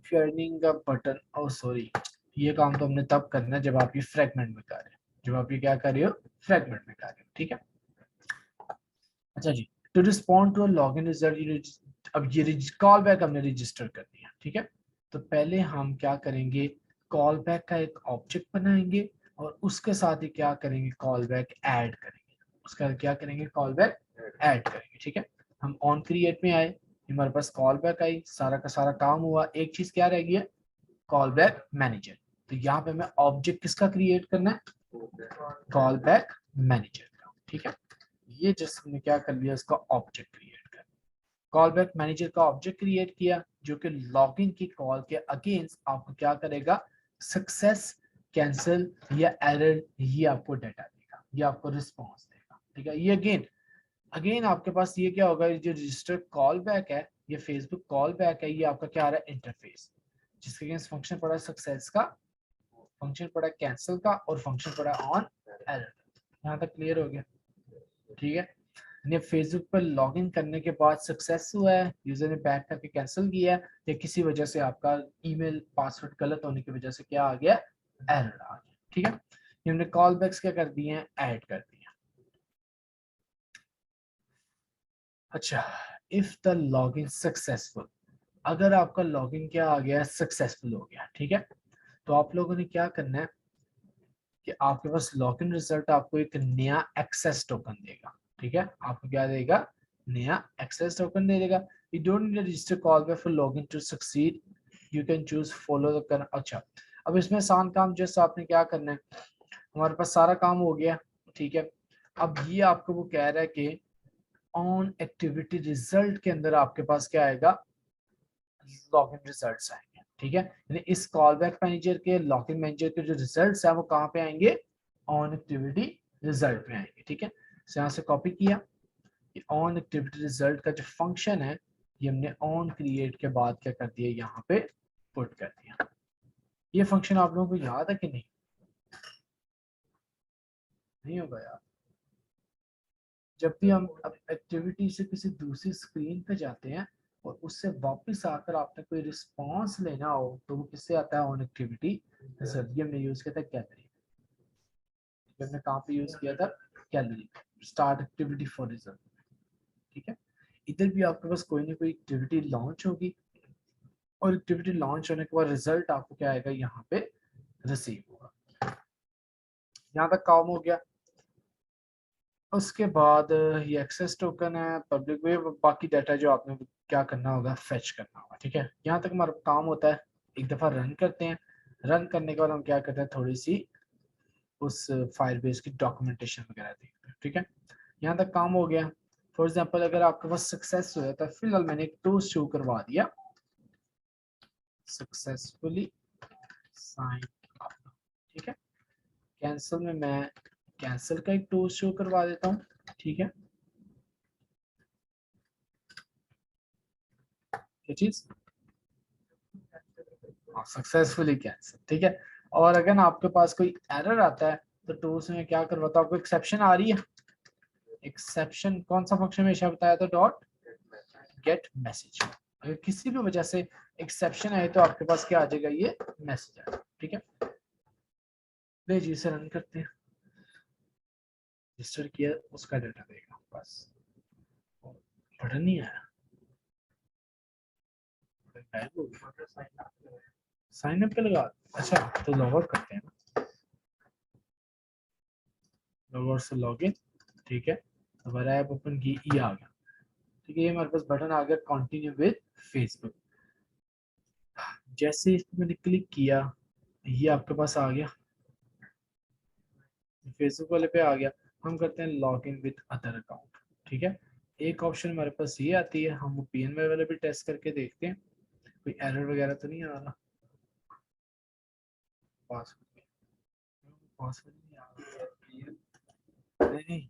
S1: अर्निंग का बटन, ओ सॉरी, ये काम तो हमने तब करना है जब आप ये फ्रैगमेंट में कर रहे हो, जब आप ये क्या कर रहे हो, फ्रैगमेंट में कर रहे हो, ठीक है। अच्छा जी, to respond to login result, अब ये कॉल बैक हमने रजिस्टर कर दिया, ठीक है। तो पहले हम क्या करेंगे, कॉल बैक का एक ऑब्जेक्ट बनाएंगे और उसके साथ ही क्या करेंगे, कॉल बैक ऐड करेंगे, उसका क्या करेंगे, कॉल बैक ऐड करेंगे, ठीक है। हम ऑन क्रिएट में आए, हमारे पास कॉल बैक आई, सारा का सारा काम हुआ, एक चीज क्या रह गई है, कॉल बैक मैनेजर। तो यहाँ पे हमें ऑब्जेक्ट किसका क्रिएट करना है, कॉल बैक मैनेजर का, ठीक है। ये जस्ट हमने क्या कर लिया, इसका ऑब्जेक्ट क्रिएट कर, कॉल बैक मैनेजर का ऑब्जेक्ट क्रिएट किया जो कि लॉगिन की कॉल के अगेंस्ट आपको क्या करेगा, सक्सेस, कैंसिल या एरर, ये आपको डाटा देगा, ये आपको रिस्पॉन्स देगा, ठीक है। ये अगेन आपके पास ये क्या होगा, जो रजिस्टर कॉल बैक है, ये फेसबुक कॉल बैक है, ये आपका क्या आ रहा है, इंटरफेस, जिसके अगेंस्ट फंक्शन पड़ा सक्सेस का, फंक्शन पड़ा कैंसिल का और फंक्शन पड़ा ऑन एरर। यहाँ तक क्लियर हो गया, ठीक है। यानी फेसबुक पर लॉगिन करने के बाद सक्सेस हुआ है, यूजर ने बैक करके कैंसिल किया है, या किसी वजह से आपका ईमेल पासवर्ड गलत होने की वजह से क्या आ गया, एरर आ गया, ठीक है। ये हमने कॉल बैक्स क्या कर दिए हैं, ऐड कर दिए। अच्छा, इफ द लॉगिन सक्सेसफुल, अगर आपका लॉगिन क्या आ गया, सक्सेसफुल हो गया, ठीक है, तो आप लोगों ने क्या करना है कि आपके पास लॉगिन रिजल्ट आपको एक नया एक्सेस टोकन देगा, ठीक है, आपको क्या देगा, नया एक्सेस टोकन दे देगा। You don't need register callback for login to succeed, you can choose follow the. अच्छा, अब इसमें आसान काम जैसे आपने क्या करना है, हमारे पास सारा काम हो गया, ठीक है। अब ये आपको वो कह रहा है कि ऑन एक्टिविटी रिजल्ट के अंदर आपके पास क्या आएगा, लॉगिन रिजल्ट्स आएंगे, ठीक है। यानी इस कॉल बैक मैनेजर के, लॉगिन मैनेजर के जो रिजल्ट्स है वो कहाँ पे आएंगे, ऑन एक्टिविटी रिजल्ट में आएंगे, ठीक है। तो यहाँ से कॉपी किया, ऑन एक्टिविटी रिजल्ट का जो फंक्शन है ये हमने ऑन क्रिएट के बाद क्या कर दिया, यहाँ पे पुट कर दिया। ये फंक्शन आप लोगों को याद है कि नहीं, नहीं होगा यार। जब भी हम अब एक्टिविटी से किसी दूसरी स्क्रीन पे जाते हैं और उससे वापस आकर आपने कोई रिस्पांस लेना हो तो वो किससे आता है, ऑन एक्टिविटी रिजल्ट। ये हमने यूज किया था गैलरी, हमने कहाँ पे यूज किया था, gallery, start activity for result, ठीक है। इधर भी आपके पास कोई ना कोई एक्टिविटी लॉन्च होगी और एक्टिविटी लॉन्च होने के बाद रिजल्ट आपको क्या आएगा, यहाँ पे रिसीव होगा। यहाँ तक काम हो गया। उसके बाद ये एक्सेस टोकन है, पब्लिक वे, बाकी डाटा जो आपने क्या करना होगा, फेच करना होगा, ठीक है। यहाँ तक हमारा काम होता है। एक दफा रन करते हैं, रन करने के बाद हम क्या करते हैं, थोड़ी सी उस फायर बेस की डॉक्यूमेंटेशन वगैरह देखते हैं, ठीक है। यहाँ तक काम हो गया। फॉर एग्जाम्पल अगर आपके पास सक्सेस हुआ तो फिलहाल मैंने एक टोस्ट शो करवा दिया, सक्सेसफुली साइन अप, ठीक है। कैंसिल में मैं कैंसिल का एक टोस्ट शो करवा देता हूँ, ठीक है। ये चीज सक्सेसफुली कैंसिल, ठीक है। और अगर आपके पास कोई एरर आता है तो टूल्स में क्या करवाता हूँ, आपको एक्सेप्शन आ रही है, एक्सेप्शन कौन सा फंक्शन हमेशा बताया था, डॉट गेट मैसेज। अगर किसी भी वजह से एक्सेप्शन आए तो आपके पास क्या आ जाएगा, ये मैसेज आ जाएगा, ठीक है। ले जी से रन करते हैं, रजिस्टर किया उसका डाटा देगा बस, बटन नहीं आया, साइन अप पे लगा। अच्छा तो लॉग आउट करते हैं ना, लॉग आउट से लॉग इन, ठीक है। हमारा ऐप ओपन की, ये आ गया, ठीक है। ये हमारे पास बटन आ गया, कंटिन्यू विद फेसबुक। जैसे इस पे मैंने क्लिक किया, ये आपके पास आ गया, फेसबुक वाले पे आ गया। हम करते हैं log in with other account, ठीक है। एक ऑप्शन हमारे पास ये आती है, हम वो PNB वाले भी टेस्ट करके देखते हैं कोई एरर वगैरह तो नहीं आ रहा। पासवर्ड नहीं आ रहा। नहीं,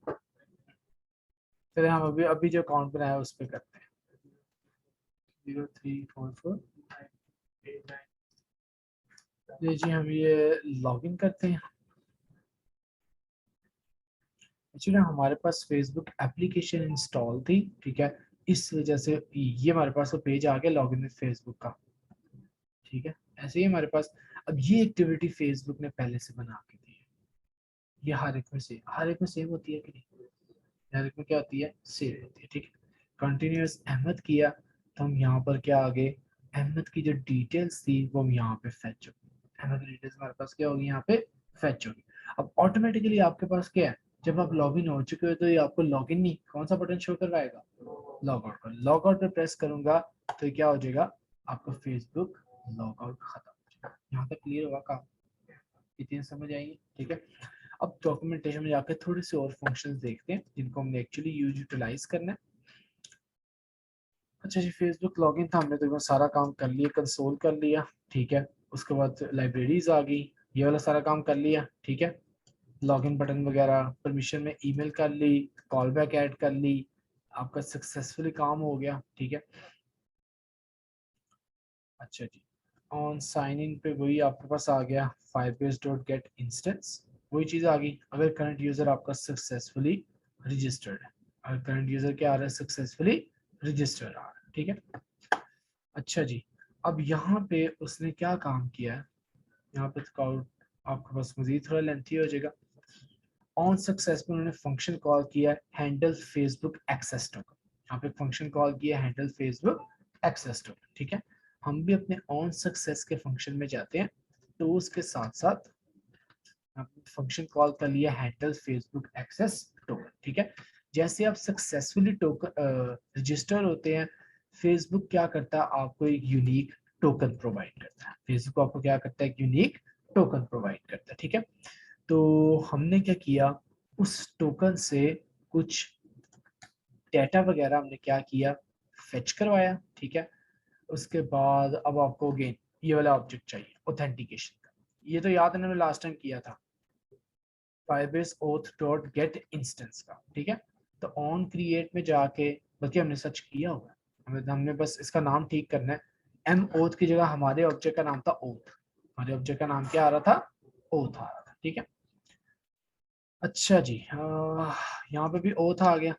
S1: चलिए हम अभी अभी जो अकाउंट बनाया है उस पर करते हैं। 0344 जी हम ये लॉगिन करते हैं। एक्चुअली हमारे पास फेसबुक एप्लीकेशन इंस्टॉल थी, ठीक है, इस वजह से ये हमारे पास वो पेज आ गया लॉगिन विद फेसबुक का, ठीक है। ऐसे ही हमारे पास अब ये एक्टिविटी फेसबुक ने पहले से बना के दी है। ये हर एक में सेव होती है कि नहीं, हर एक में क्या होती है, सेव होती है, ठीक है। कंटिन्यूअस अहमद किया तो हम यहाँ पर क्या आ गए, अहमद की जो डिटेल्स थी वो हम यहाँ पे फेच होगी, अहमद की डिटेल्स हमारे पास क्या होगी, यहाँ पे फेच होगी। अब ऑटोमेटिकली आपके पास क्या है, जब आप लॉगिन हो चुके हो तो ये आपको लॉगिन नहीं, कौन सा बटन शो करवाएगा, लॉग आउट का। लॉग आउट पे प्रेस करूंगा तो क्या हो जाएगा, आपका फेसबुक लॉग आउट खत्म हो जाएगा। यहाँ तक क्लियर होगा काम, इतनी समझ आएगी, ठीक है। अब डॉक्यूमेंटेशन में जाकर थोड़े से और फंक्शंस देखते हैं जिनको हमने एक्चुअली यूटिलाइज करना है। अच्छा जी, फेसबुक लॉगिन था, हमने तकरीबन सारा काम कर लिया, कंसोल कर लिया, ठीक है। उसके बाद लाइब्रेरीज आ गई, ये वाला सारा काम कर लिया, ठीक है। लॉगिन बटन वगैरह, परमिशन में ईमेल कर ली, कॉल बैक ऐड कर ली, आपका सक्सेसफुली काम हो गया, ठीक है। अच्छा जी, ऑन साइन इन पे वही आपके पास आ गया फायरबेस डॉट गेट इंस्टेंस, वही चीज़ आ गई। अगर करंट यूजर आपका सक्सेसफुली रजिस्टर्ड है, अगर करंट यूजर क्या आ रहा है, सक्सेसफुली रजिस्टर्ड आ रहा है, ठीक है। अच्छा जी, अब यहाँ पे उसने क्या काम किया है, यहाँ पे तो आपके पास मजीद थोड़ा लेंथी हो जाएगा। ऑन सक्सेसफुल उन्होंने फंक्शन कॉल किया हैंडल फेसबुक एक्सेस टोकन, यहाँ पे फंक्शन कॉल किया हैंडल फेसबुक एक्सेस टोकन, ठीक है। हम भी अपने ऑन सक्सेस के फंक्शन में जाते हैं तो उसके साथ साथ फंक्शन कॉल कर लिया हैंडल फेसबुक एक्सेस टोकन, ठीक है। जैसे आप सक्सेसफुली टोकन रजिस्टर होते हैं, फेसबुक क्या करता है, आपको एक यूनिक टोकन प्रोवाइड करता है, फेसबुक आपको क्या करता है, एक यूनिक टोकन प्रोवाइड करता है, ठीक है। तो हमने क्या किया, उस टोकन से कुछ डेटा वगैरह हमने क्या किया, फेच करवाया, ठीक है। उसके बाद अब आपको अगेन ये वाला ऑब्जेक्ट चाहिए ऑथेंटिकेशन का, ये तो याद है मैंने लास्ट टाइम किया था, Firebase oath dot gate instance का, ठीक है। तो ऑन क्रिएट में जाके, बल्कि हमने सच किया हुआ है, हमने बस इसका नाम ठीक करना है। एम ओथ की जगह हमारे ऑब्जेक्ट का नाम था ओथ, हमारे ऑब्जेक्ट का नाम क्या आ रहा था, ओथ आ रहा था, ठीक है। अच्छा जी, यहाँ पे भी ओथ आ गया,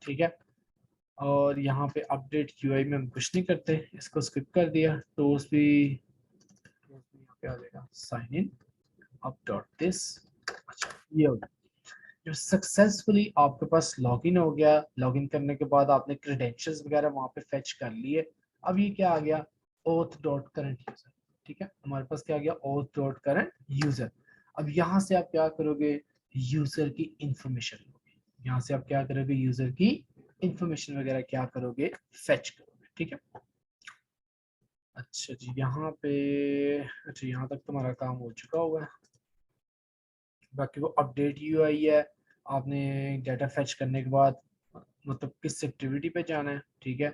S1: ठीक है। और यहाँ पे अपडेट यूआई में हम कुछ नहीं करते, इसको स्किप कर दिया। तो उस भी यहाँ पे आ जाएगा sign in up dot this. अच्छा, ये हो गया, जो सक्सेसफुली आपके पास लॉगिन हो गया, लॉगिन करने के बाद आपने क्रेडेंशियल्स वगैरह वहां पे फेच कर लिए। अब ये क्या आ गया, ओथ डॉट करंट यूजर, ठीक है। हमारे पास क्या आ गया, ओथ डॉट करंट यूजर। अब यहाँ से आप क्या करोगे, यूजर की इंफॉर्मेशन लोगे, यहाँ से आप क्या करोगे, यूजर की इंफॉर्मेशन वगैरह क्या करोगे, फेच करोगे, ठीक है। अच्छा जी, यहाँ पे अच्छा यहाँ तक तुम्हारा काम हो चुका हुआ है। बाकी वो अपडेट यूआई है, आपने डाटा फेच करने के बाद मतलब किस एक्टिविटी पे जाना है, ठीक है।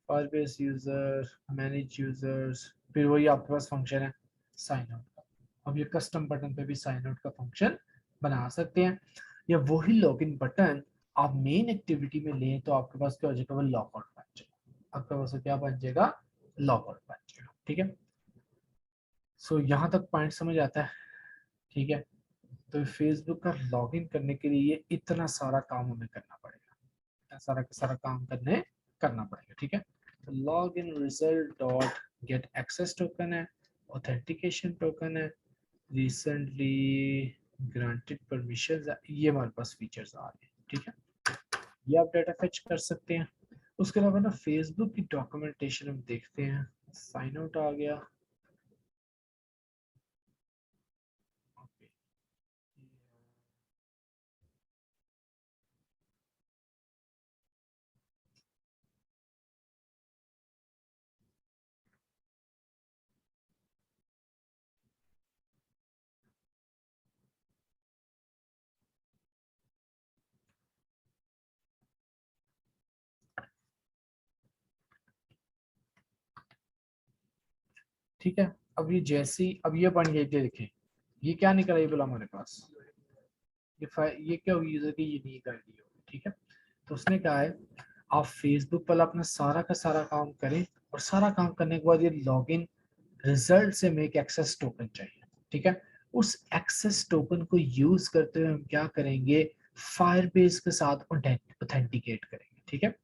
S1: फायरबेस यूजर, मैनेज यूजर्स, फिर वही आपके पास फंक्शन है साइन आउट का। अब ये कस्टम बटन पे भी साइन आउट का फंक्शन बना सकते हैं, या वही लॉगिन बटन आप मेन एक्टिविटी में लें तो आपके पास क्या हो जाएगा, वो लॉगआउट बन जाएगा, आपके पास क्या बन जाएगा, लॉगआउट बन जाएगा, ठीक है। सो यहाँ तक पॉइंट समझ आता है, ठीक है। तो फेसबुक का लॉगिन करने के लिए इतना सारा काम हमें करना पड़ेगा, इतना सारा काम करना पड़ेगा, ठीक है। तो login result dot get access token है, ऑथेंटिकेशन टोकन है, रिसेंटली ग्रांटेड परमिशन, ये हमारे पास फीचर्स आ रहे हैं, ठीक है। ये आप डाटा फेच कर सकते हैं। उसके अलावा ना फेसबुक की डॉक्यूमेंटेशन हम देखते हैं, साइन आउट आ गया, ठीक है। अब ये जैसी अब ये बन गई थी, देखें ये क्या निकला, ये बोला हमारे पास ये क्या होगी, यूजर की यूनिक आईडी होगी, ठीक है। तो उसने कहा है आप फेसबुक पर अपना सारा का सारा काम करें, और सारा काम करने के बाद ये लॉगिन रिजल्ट से मेक एक्सेस टोकन चाहिए, ठीक है। उस एक्सेस टोकन को यूज करते हुए हम क्या करेंगे, फायरबेस के साथ ऑथेंटिकेट करेंगे, ठीक है।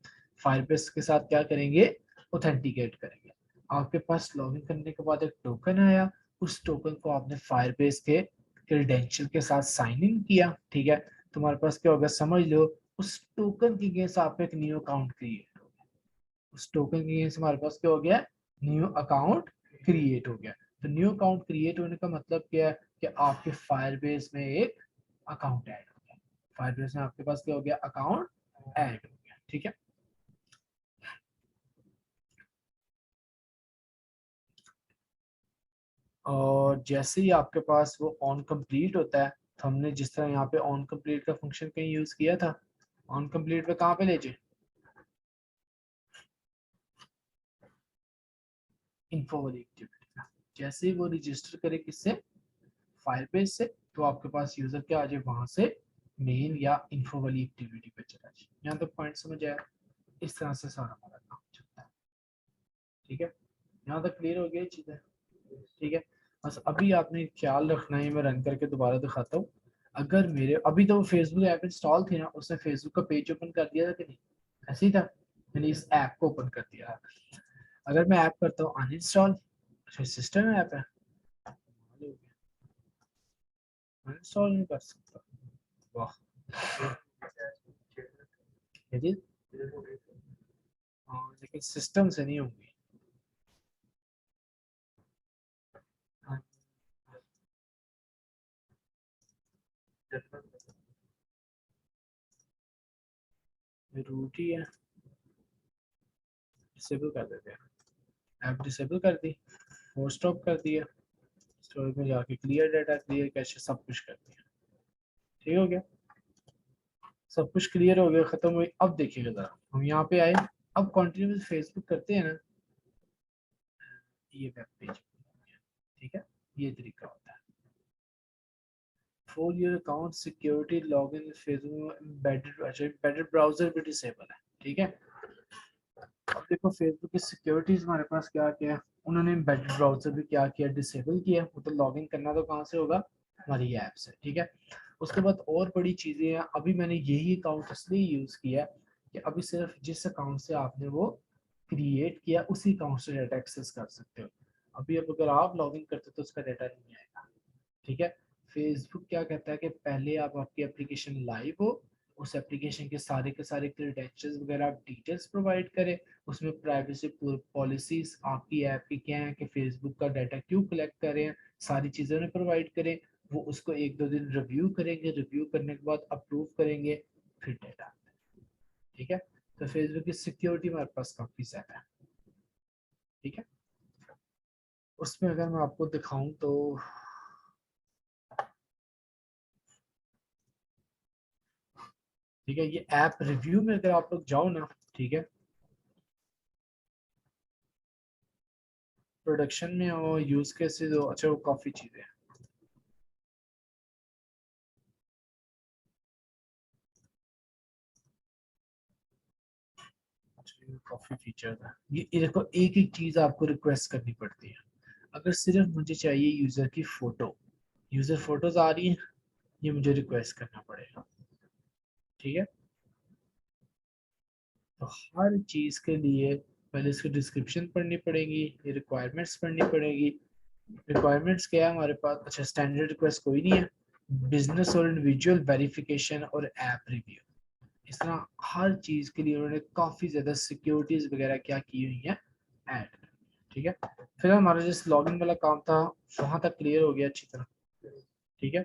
S1: फायरबेस के साथ क्या करेंगे, ऑथेंटिकेट करेंगे। आपके पास लॉगिन करने के बाद एक टोकन आया, उस टोकन को आपने फायरबेस के क्रेडेंशियल के साथ साइन इन किया, ठीक है। तुम्हारे पास क्या होगा, समझ लो उस टोकन की अगेंस्ट आप एक न्यू अकाउंट क्रिएट हो गया, उस टोकन की अगेंस्ट हमारे पास क्या हो गया, न्यू अकाउंट क्रिएट हो गया। तो न्यू अकाउंट क्रिएट होने का मतलब क्या है कि आपके फायरबेस में एक अकाउंट ऐड हो गया, फायरबेस में आपके पास क्या हो गया, अकाउंट ऐड हो गया, ठीक है। और जैसे ही आपके पास वो ऑन कंप्लीट होता है, तो हमने जिस तरह यहाँ पे ऑन कंप्लीट का फंक्शन कहीं यूज किया था, ऑन कंप्लीट पे कहाँ पे ले जाए, इन्फो वाली एक्टिविटी का। जैसे ही वो रजिस्टर करे किससे, फायरबेस से, तो आपके पास यूजर क्या आ जाए, वहां से मेन या इन्फो वाली एक्टिविटी पे चला जाए। यहाँ तक पॉइंट समझ आया, इस तरह से सारा हमारा काम चलता है, ठीक है। यहाँ तक क्लियर हो गया चीजें, ठीक है। बस अभी आपने ख्याल रखना है, मैं रन करके दोबारा दिखाता हूँ। अगर मेरे अभी तो फेसबुक ऐप इंस्टॉल थी ना, उसने फेसबुक का पेज ओपन कर दिया था कि नहीं, ऐसे ही था, मैंने इस ऐप को ओपन कर दिया। अगर मैं ऐप करता हूँ अनइंस्टॉल, अच्छा सिस्टम ऐप है, अनइंस्टॉल नहीं कर सकता, वाह ये चीज़। हाँ, लेकिन सिस्टम से नहीं होंगी। हाँ, ये रूट ही है, डिसेबल कर देते हैं, ऐप डिसेबल कर दी, फोर्स स्टॉप कर दिया, स्टोरेज में जाके क्लियर डाटा, क्लियर कैशे, सब कुछ कर दिया, ठीक हो गया। सब कुछ क्लियर हो गया, खत्म हुई। अब देखिएगा जरा, हम यहाँ पे आए, अब कंटिन्यू फेसबुक करते हैं ना, ये वेब पेज, ठीक है, ये तरीका होता है। For your account security login Facebook embedded, अच्छा एम्बेडेड ब्राउजर भी डिसेबल है, ठीक है। अब देखो फेसबुक की सिक्योरिटीज हमारे पास क्या क्या है, उन्होंने एम्बेडेड ब्राउजर भी क्या किया, डिसेबल किया। वो तो लॉगिन करना तो कहाँ से होगा, हमारी ऐप से, ठीक है। उसके बाद और बड़ी चीजें हैं, अभी मैंने यही अकाउंट इसलिए यूज किया कि अभी सिर्फ जिस अकाउंट से आपने वो क्रिएट किया उसी अकाउंट से डाटा एक्सेस कर सकते हो। अभी अब अगर आप लॉगिन करते हो तो उसका डाटा नहीं आएगा, ठीक है। फेसबुक क्या कहता है कि पहले आप आपकी एप्लीकेशन लाइव हो, उस एप्लीकेशन के सारे क्रेडेंशियल्स वगैरह आप डिटेल्स प्रोवाइड करें, उसमें प्राइवेसी पॉलिसीज आपकी ऐप की क्या है, कि फेसबुक का डाटा क्यों कलेक्ट करें, सारी चीज़ें उन्हें प्रोवाइड करें। वो उसको एक दो दिन रिव्यू करेंगे, रिव्यू करने के बाद अप्रूव करेंगे, फिर डाटा, ठीक है। तो फेसबुक की सिक्योरिटी हमारे पास काफ़ी ज़्यादा है, ठीक है। उसमें अगर मैं आपको दिखाऊं तो ठीक है, ये ऐप रिव्यू में अगर आप लोग जाओ ना, ठीक है, प्रोडक्शन में हो, यूज केसेस हो, अच्छा वो काफी चीजें हैं। अच्छा, ये काफी फीचर है, ये देखो एक एक चीज आपको रिक्वेस्ट करनी पड़ती है। अगर सिर्फ मुझे चाहिए यूजर की फोटो, यूजर फोटोज आ रही है, ये मुझे रिक्वेस्ट करना पड़ेगा, ठीक है। तो हर चीज के लिए पहले इसकी डिस्क्रिप्शन पढ़नी पड़ेगी, ये रिक्वायरमेंट्स पढ़नी पड़ेगी। रिक्वायरमेंट्स क्या है हमारे पास, अच्छा स्टैंडर्ड रिक्वेस्ट कोई नहीं है, बिजनेस और इंडिविजुअल वेरिफिकेशन और ऐप रिव्यू, इस तरह हर चीज के लिए उन्होंने काफी ज्यादा सिक्योरिटीज वगैरह क्या की हुई है, ऐड, ठीक है। फिर हमारा जिस लॉगिन वाला काम था वहां तक क्लियर हो गया अच्छी तरह, ठीक है।